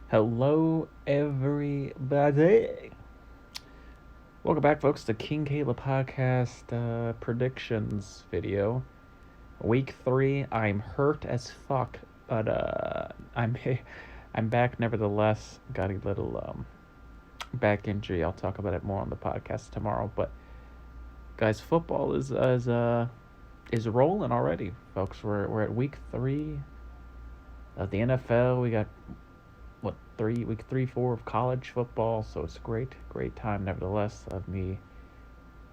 Hello, everybody. Welcome back, folks, to King Kaleb podcast predictions video. Week 3. I'm hurt as fuck, but I'm back nevertheless. Got a little back injury. I'll talk about it more on the podcast tomorrow. But guys, football is rolling already, folks. We're at week 3 of the NFL. We got week 3, 4 of college football, so it's a great time nevertheless of me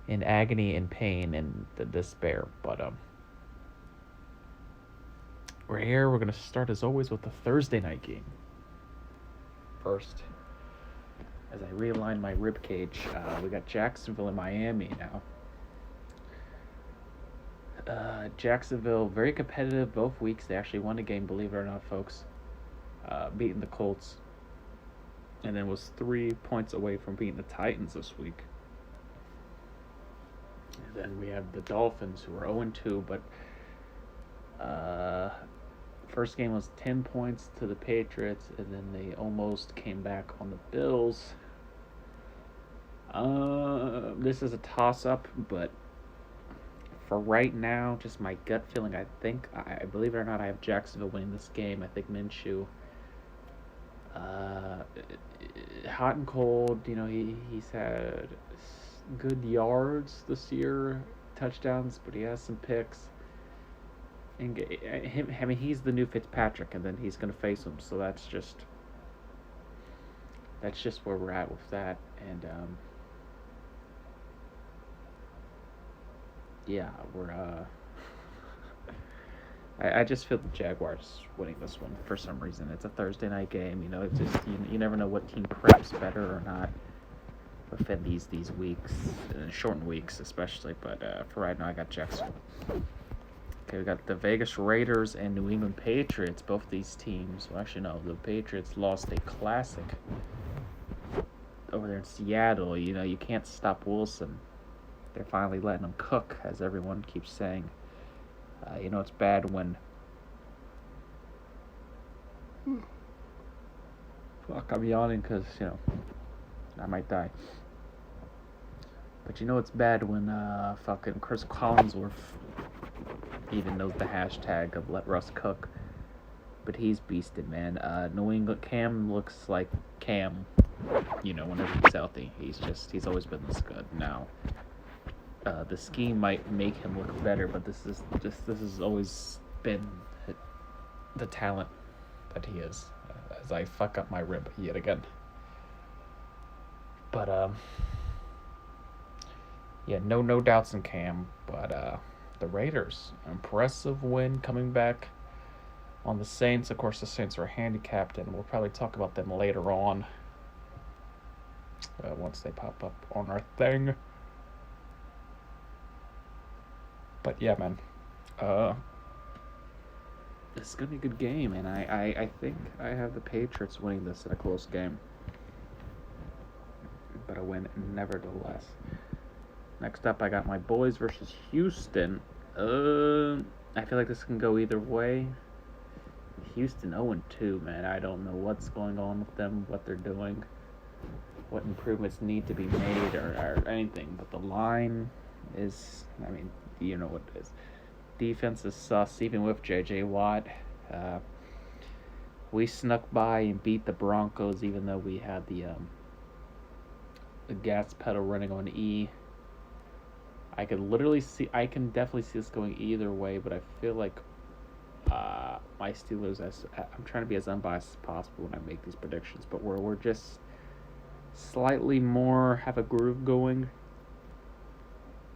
in agony and pain and the despair. But we're here. We're gonna start as always with the Thursday night game first. As I realign my rib cage, we got Jacksonville and Miami now. Jacksonville very competitive both weeks. They actually won the game, believe it or not, folks. Beating the Colts, and then was 3 points away from beating the Titans this week. And then we have the Dolphins, who are 0-2, but first game was 10 points to the Patriots, and then they almost came back on the Bills. This is a toss-up, but for right now, just my gut feeling, I believe it or not, I have Jacksonville winning this game. I think Minshew, hot and cold, he's had good yards this year, touchdowns, but he has some picks. And he's the new Fitzpatrick, and then he's going to face him. So that's just where we're at with that. And we're I just feel the Jaguars winning this one for some reason. It's a Thursday night game. It's just you never know what team preps better or not within these weeks, shortened weeks especially. But for right now, I got Jacksonville. Okay, we got the Vegas Raiders and New England Patriots. Both these teams, well, actually no, the Patriots lost a classic over there in Seattle. You can't stop Wilson. They're finally letting him cook, as everyone keeps saying. It's bad when... Fuck, I'm yawning because, I might die. But it's bad when fucking Chris Collinsworth even knows the hashtag of let Russ cook. But he's beasted, man. New England Cam looks like Cam, whenever he's healthy. He's always been this good. Now, the scheme might make him look better, but this has always been the talent that he is. As I fuck up my rib yet again. But no doubts in Cam. But the Raiders, impressive win coming back on the Saints. Of course, the Saints are handicapped, and we'll probably talk about them later on once they pop up on our thing. But yeah, man, this is gonna be a good game, and I think I have the Patriots winning this in a close game, but a win nevertheless. Next up, I got my boys versus Houston. I feel like this can go either way. Houston 0-2, man. I don't know what's going on with them, what they're doing, what improvements need to be made, or anything. But the line is, you know what it is. Defense is sus, even with J.J. Watt. We snuck by and beat the Broncos, even though we had the gas pedal running on E. I can definitely see this going either way, but I feel like my Steelers, I'm trying to be as unbiased as possible when I make these predictions, but we're just slightly more have a groove going.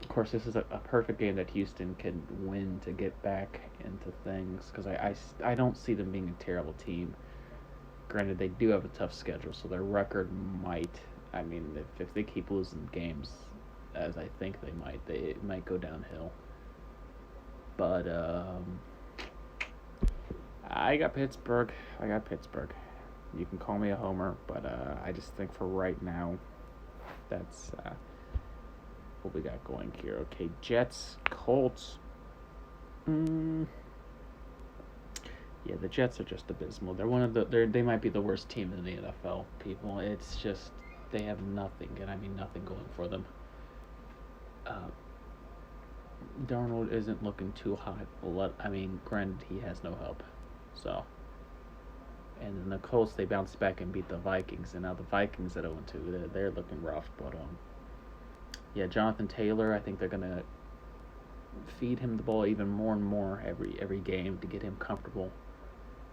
Of course, this is a perfect game that Houston can win to get back into things, because I don't see them being a terrible team. Granted, they do have a tough schedule, so their record might, if they keep losing games, as I think they might go downhill. But I got Pittsburgh. You can call me a homer, but I just think for right now, that's what we got going here. Okay, Jets, Colts. Yeah, the Jets are just abysmal. They might be the worst team in the NFL. People, it's just they have nothing, and I mean nothing going for them. Uh, Darnold isn't looking too hot. I mean, granted, he has no help. So, and then the Colts, they bounced back and beat the Vikings, and now the Vikings at 0-2, they're looking rough. But yeah, Jonathan Taylor, I think they're gonna feed him the ball even more and more every game to get him comfortable,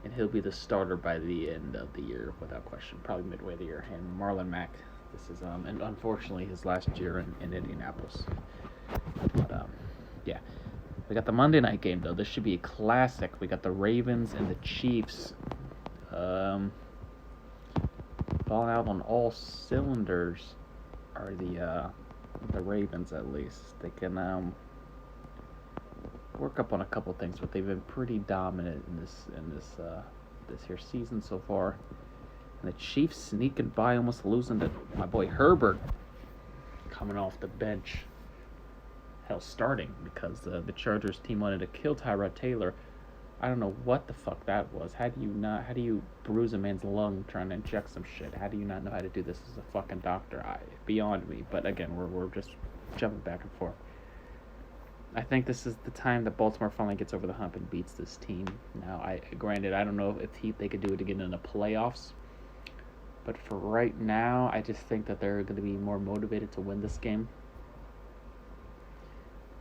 and he'll be the starter by the end of the year without question, probably midway of the year. And Marlon Mack, this is and unfortunately his last year in Indianapolis. But yeah. We got the Monday night game, though. This should be a classic. We got the Ravens and the Chiefs. Falling out on all cylinders are the Ravens, at least. They can work up on a couple things, but they've been pretty dominant in this here season so far. And the Chiefs sneaking by, almost losing to my boy Herbert, coming off the bench. Hell, starting, because the Chargers team wanted to kill Tyrod Taylor. I don't know what the fuck that was. How do you bruise a man's lung trying to inject some shit? How do you not know how to do this as a fucking doctor? Beyond me. But again, we're just jumping back and forth. I think this is the time that Baltimore finally gets over the hump and beats this team. Now, granted, I don't know if they could do it again in the playoffs. But for right now, I just think that they're going to be more motivated to win this game.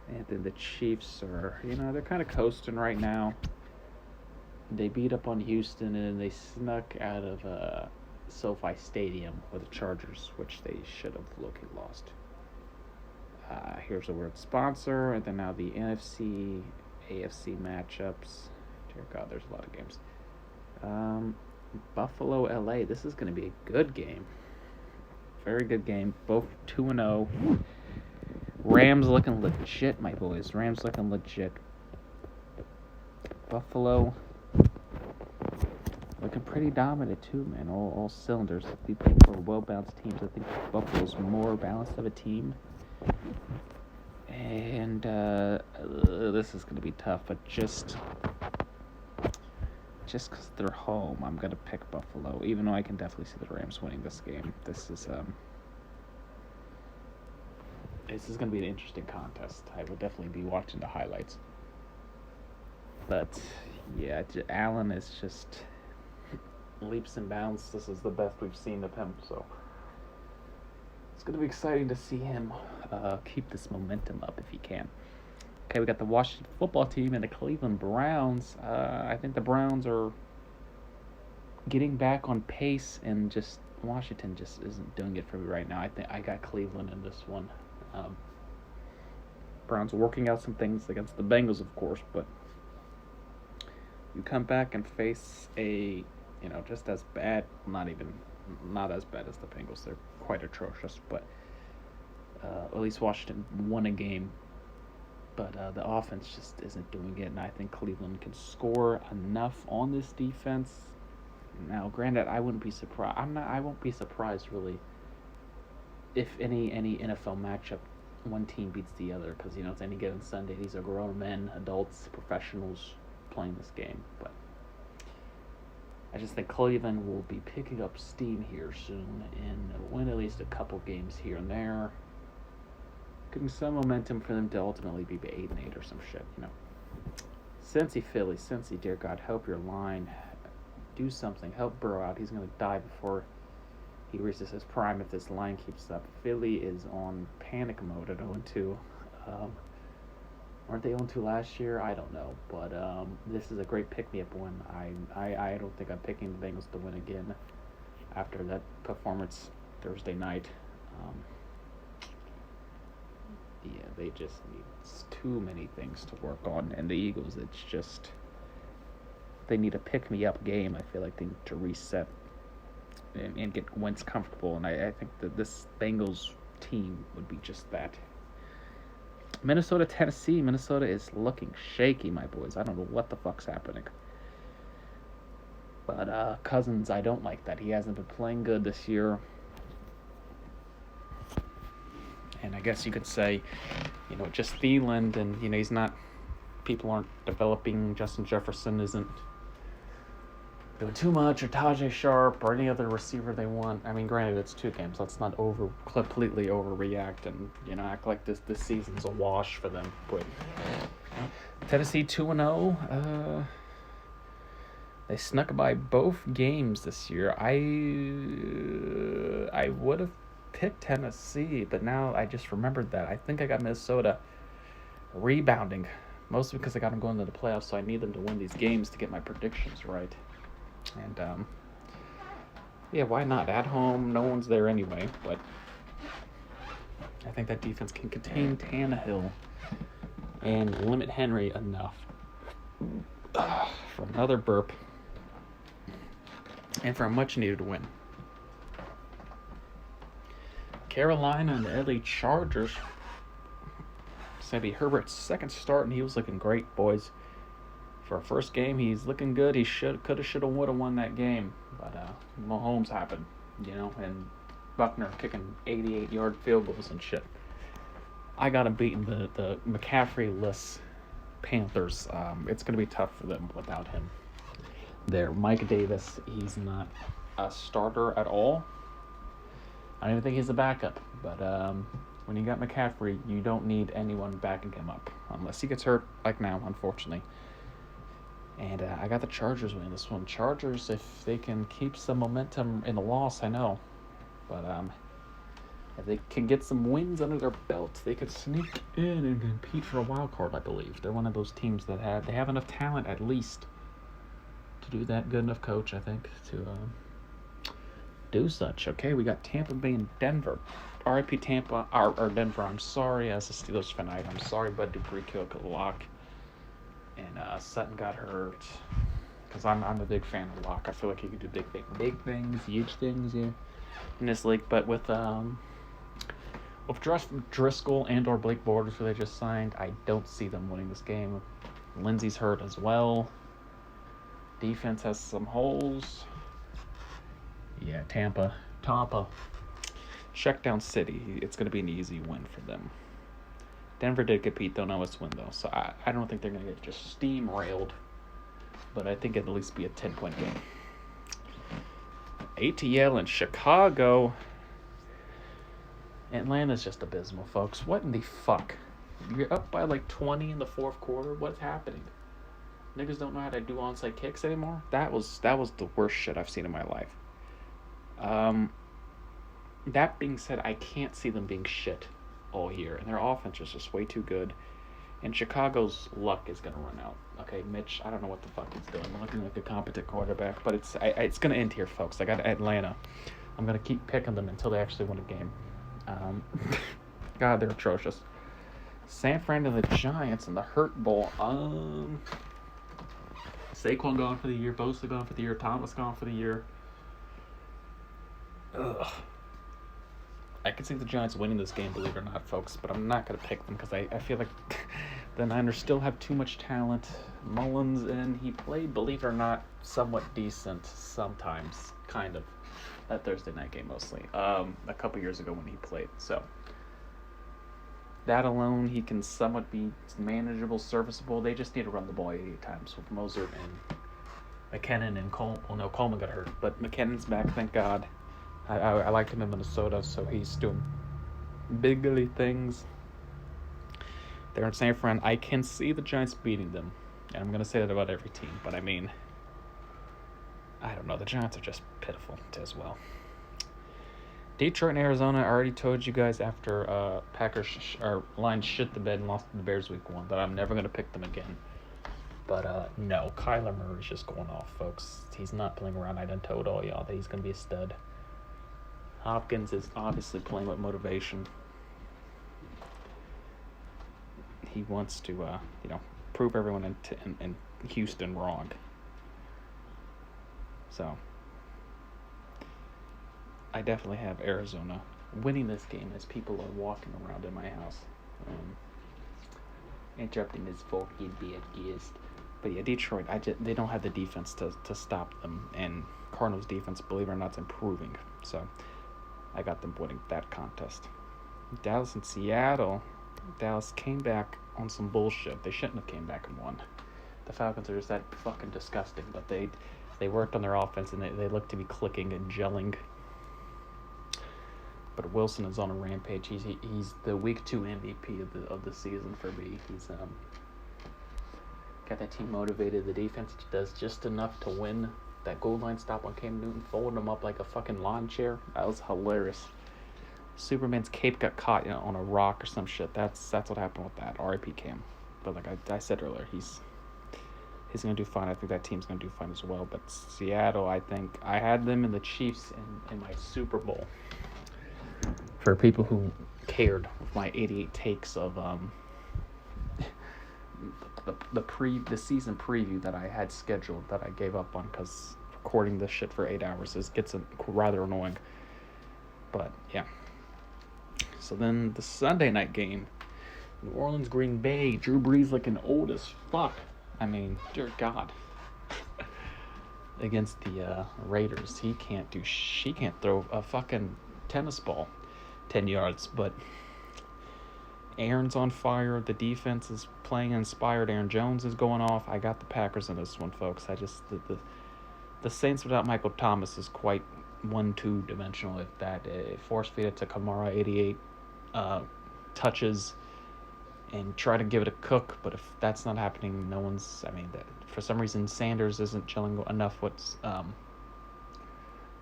And then the Chiefs are, they're kind of coasting right now. They beat up on Houston, and they snuck out of SoFi Stadium with the Chargers, which they should have low-key lost. Here's a word sponsor, and then now the NFC, AFC matchups. Dear God, there's a lot of games. Buffalo, LA. This is going to be a good game. Very good game. Both 2-0. Rams looking legit, my boys. Rams looking legit. Buffalo looking pretty dominant too, man. All cylinders. People are well-balanced teams. I think Buffalo's more balanced of a team. And this is going to be tough, but just because they're home, I'm going to pick Buffalo, even though I can definitely see the Rams winning this game. This is going to be an interesting contest. I will definitely be watching the highlights. But, yeah, Allen is just leaps and bounds. This is the best we've seen of him. So it's going to be exciting to see him keep this momentum up if he can. Okay, we got the Washington football team and the Cleveland Browns. I think the Browns are getting back on pace, and just Washington just isn't doing it for me right now. I think I got Cleveland in this one. Browns are working out some things against the Bengals, of course, but you come back and face just as bad, not as bad as the Bengals. They're quite atrocious, but at least Washington won a game, but the offense just isn't doing it, and I think Cleveland can score enough on this defense. Now, granted, I wouldn't be surprised. I won't be surprised really if any NFL matchup, one team beats the other, because it's any given Sunday. These are grown men, adults, professionals playing this game. But I just think Cleveland will be picking up steam here soon and win at least a couple games here and there, getting some momentum for them to ultimately be 8-8 or some shit. Cincy, Philly, Cincy, dear God, help your line. Do something. Help Burrow out. He's going to die before he reaches his prime if this line keeps up. Philly is on panic mode at 0-2. Weren't they 0-2 last year? I don't know. But this is a great pick-me-up win. I don't think I'm picking the Bengals to win again after that performance Thursday night. Yeah, they just need too many things to work on. And the Eagles, it's just, they need a pick-me-up game. I feel like they need to reset and get Wentz comfortable. And I think that this Bengals team would be just that. Minnesota, Tennessee. Minnesota is looking shaky, my boys. I don't know what the fuck's happening. But Cousins, I don't like that. He hasn't been playing good this year. And I guess you could say, just Thielen, and, he's not, people aren't developing. Justin Jefferson isn't doing too much, or Tajay Sharp, or any other receiver they want. I mean, granted, it's 2 games. Let's not completely overreact and act like this season's a wash for them. But Tennessee 2-0. They snuck by both games this year. I would have picked Tennessee, but now I just remembered that. I think I got Minnesota rebounding, mostly because I got them going to the playoffs, so I need them to win these games to get my predictions right. And yeah, why not? At home, no one's there anyway, but I think that defense can contain Tannehill and limit Henry enough for another burp and for a much-needed win. Carolina and the LA Chargers. It's going to be Herbert's second start, and he was looking great, boys. For a first game, he's looking good. He should have won that game. But Mahomes happened, and Buckner kicking 88-yard field goals and shit. I got him beating the McCaffrey-less Panthers. It's going to be tough for them without him there. Mike Davis, he's not a starter at all. I don't even think he's a backup. But when you got McCaffrey, you don't need anyone backing him up. Unless he gets hurt, like now, unfortunately. And I got the Chargers winning this one. Chargers, if they can keep some momentum in the loss, I know. But if they can get some wins under their belt, they could sneak in and compete for a wild card, I believe. They're one of those teams that have enough talent, at least, to do that. Good enough coach, I think, to do such. Okay, we got Tampa Bay and Denver. R.I.P. Tampa, or Denver, I'm sorry, as a Steelers fan, I'm sorry, but Dupree killed a lock. And Sutton got hurt. Because I'm a big fan of Locke. I feel like he could do big things, huge things, yeah, in this league. But with Driscoll and or Blake Bortles, who they just signed, I don't see them winning this game. Lindsey's hurt as well. Defense has some holes. Yeah, Tampa. Checkdown City. It's going to be an easy win for them. Denver did compete, though. Now it's win, though. So I don't think they're going to get just steamrailed. But I think it'll at least be a 10-point game. ATL in Chicago. Atlanta's just abysmal, folks. What in the fuck? You're up by like 20 in the fourth quarter? What's happening? Niggas don't know how to do onside kicks anymore? That was the worst shit I've seen in my life. That being said, I can't see them being shit all year. And their offense is just way too good. And Chicago's luck is going to run out. Okay, Mitch, I don't know what the fuck he's doing. Looking like a competent quarterback. But it's going to end here, folks. I got Atlanta. I'm going to keep picking them until they actually win a game. God, they're atrocious. San Fran and the Giants in the Hurt Bowl. Saquon gone for the year. Bosa gone for the year. Thomas gone for the year. Ugh. I could see the Giants winning this game, believe it or not, folks, but I'm not going to pick them because I feel like the Niners still have too much talent. Mullins, and he played, believe it or not, somewhat decent sometimes, kind of. That Thursday night game mostly. A couple years ago when he played. So that alone, he can somewhat be manageable, serviceable. They just need to run the ball 88 times with Mozart and McKinnon and Coleman. Well, no, Coleman got hurt, but McKinnon's back, thank God. I liked him in Minnesota, so he's doing bigly things. They're in San Fran. I can see the Giants beating them. And I'm going to say that about every team. But, I mean, I don't know. The Giants are just pitiful as well. Detroit and Arizona, I already told you guys after Packers Lions shit the bed and lost to the Bears week 1 that I'm never going to pick them again. But, no. Kyler Murray's just going off, folks. He's not playing around. I done told all y'all that he's going to be a stud. Hopkins is obviously playing with motivation. He wants to, prove everyone in Houston wrong. So, I definitely have Arizona winning this game as people are walking around in my house. Interrupting his fucking bad guest. But yeah, Detroit, they don't have the defense to stop them. And Cardinals' defense, believe it or not, is improving. So, I got them winning that contest. Dallas and Seattle. Dallas came back on some bullshit. They shouldn't have came back and won. The Falcons are just that fucking disgusting. But they They worked on their offense, and they look to be clicking and gelling. But Wilson is on a rampage. He's the week 2 MVP of the season for me. He's got that team motivated. The defense does just enough to win. That goal line stop on Cam Newton, folding him up like a fucking lawn chair. That was hilarious. Superman's cape got caught on a rock or some shit. That's what happened with that. R.I.P. Cam. But like I said earlier, he's going to do fine. I think that team's going to do fine as well. But Seattle, I think I had them in the Chiefs in my Super Bowl. For people who cared with my 88 takes of the season preview that I had scheduled that I gave up on because recording this shit for 8 hours gets rather annoying. But yeah. So then the Sunday night game, New Orleans, Green Bay, Drew Brees looking old as fuck. I mean, dear God. Against the Raiders, he can't throw a fucking tennis ball 10 yards, but Aaron's on fire. The defense is playing inspired. Aaron Jones is going off. I got the Packers in this one, folks. The Saints without Michael Thomas is quite 1-2 dimensional. If that force feed it to Kamara 88 touches and try to give it a cook, but if that's not happening, no one's. I mean, for some reason Sanders isn't gelling enough. What's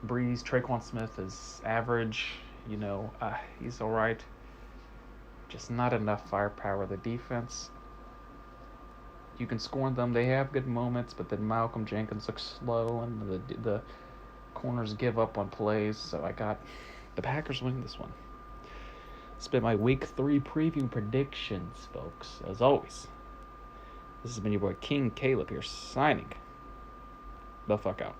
Breeze, Traquan Smith is average. He's all right. Just not enough firepower. The defense, you can score on them. They have good moments, but then Malcolm Jenkins looks slow, and the corners give up on plays. So I got the Packers winning this one. It's been my Week 3 preview predictions, folks. As always, this has been your boy King Caleb here, signing the fuck out.